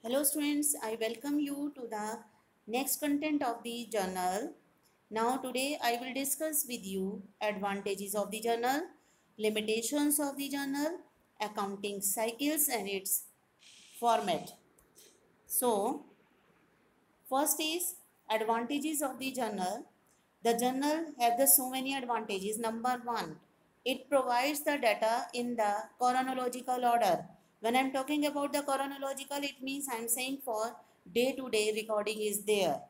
Hello students, I welcome you to the next content of the journal. Now today I will discuss with you advantages of the journal, limitations of the journal, accounting cycles and its format. So first is advantages of the journal. The journal has the so many advantages. Number one, it provides the data in the chronological order. When I'm talking about the chronological, it means I'm saying for day-to-day recording is there.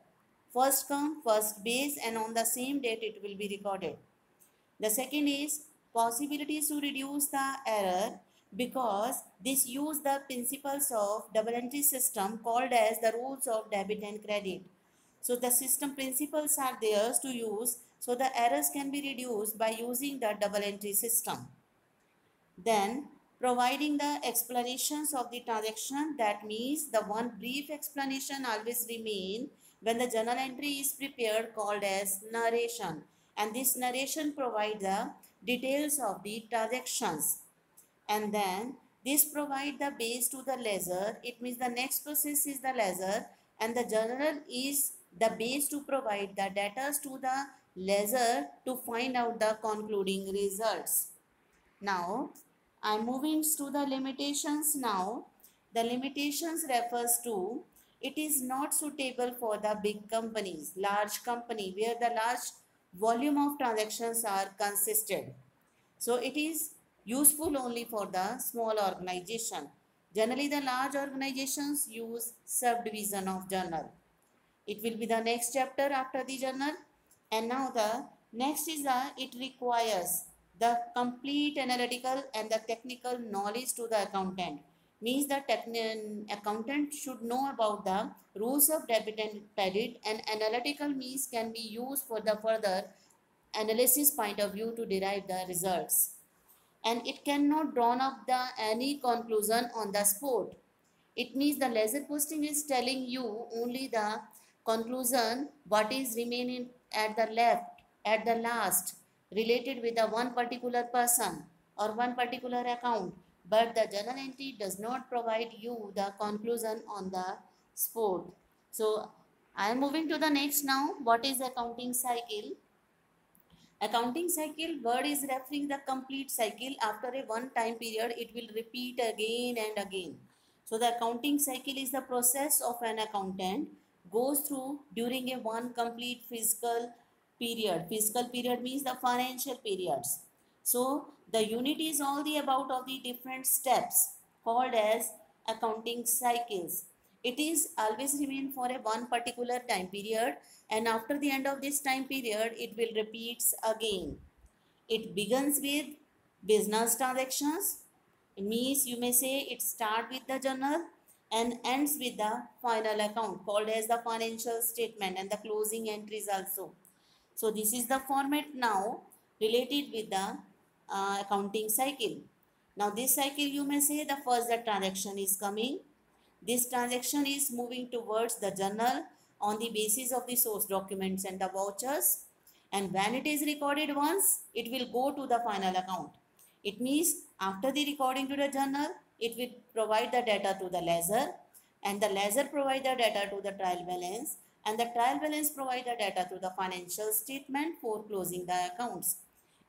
First come, first base, and on the same date it will be recorded. The second is possibilities to reduce the error because this use the principles of double entry system called as the rules of debit and credit. So the system principles are theirs to use, so the errors can be reduced by using the double entry system. Then providing the explanations of the transaction, that means the one brief explanation always remain when the journal entry is prepared called as narration, and this narration provide the details of the transactions. And then this provide the base to the ledger. It means the next process is the ledger and the journal is the base to provide the data to the ledger to find out the concluding results. Now, I'm moving to the limitations now. The limitations refers to it is not suitable for the big companies, large company where the large volume of transactions are consisted. So it is useful only for the small organization. Generally, the large organizations use subdivision of journal. It will be the next chapter after the journal. And now the next is it requires the complete analytical and the technical knowledge to the accountant. Means the accountant should know about the rules of debit and credit, and analytical means can be used for the further analysis point of view to derive the results, and it cannot draw up the any conclusion on the spot. It means the ledger posting is telling you only the conclusion, what is remaining at the left, at the last, related with the one particular person or one particular account. But the journal entry does not provide you the conclusion on the spot. So I am moving to the next now. What is accounting cycle? Accounting cycle word is referring the complete cycle. After a one time period, it will repeat again and again. So the accounting cycle is the process of an accountant goes through during a one complete fiscal period. Fiscal period means the financial periods. So the unit is all the about of the different steps called as accounting cycles. It is always remain for a one particular time period, and after the end of this time period it will repeats again. It begins with business transactions. It means you may say it start with the journal and ends with the final account called as the financial statement and the closing entries also. So this is the format now related with the accounting cycle. Now this cycle you may say the first the transaction is coming. This transaction is moving towards the journal on the basis of the source documents and the vouchers. And when it is recorded once, it will go to the final account. It means after the recording to the journal, it will provide the data to the ledger, and the ledger provide the data to the trial balance, and the trial balance provide the data to the financial statement for closing the accounts.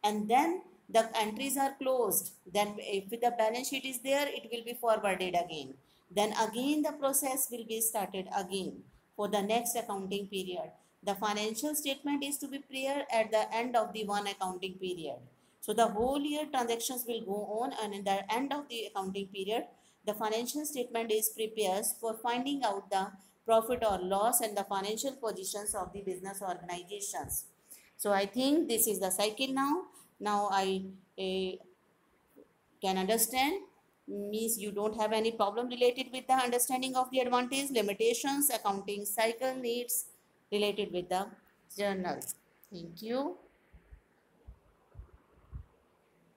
And then the entries are closed. Then if the balance sheet is there, it will be forwarded again. Then again the process will be started again for the next accounting period. The financial statement is to be prepared at the end of the one accounting period. So the whole year transactions will go on, and in the end of the accounting period, the financial statement is prepared for finding out the profit or loss and the financial positions of the business organizations. So I think this is the cycle now. Now I can understand, means you don't have any problem related with the understanding of the advantage, limitations, accounting cycle needs related with the journal. Thank you.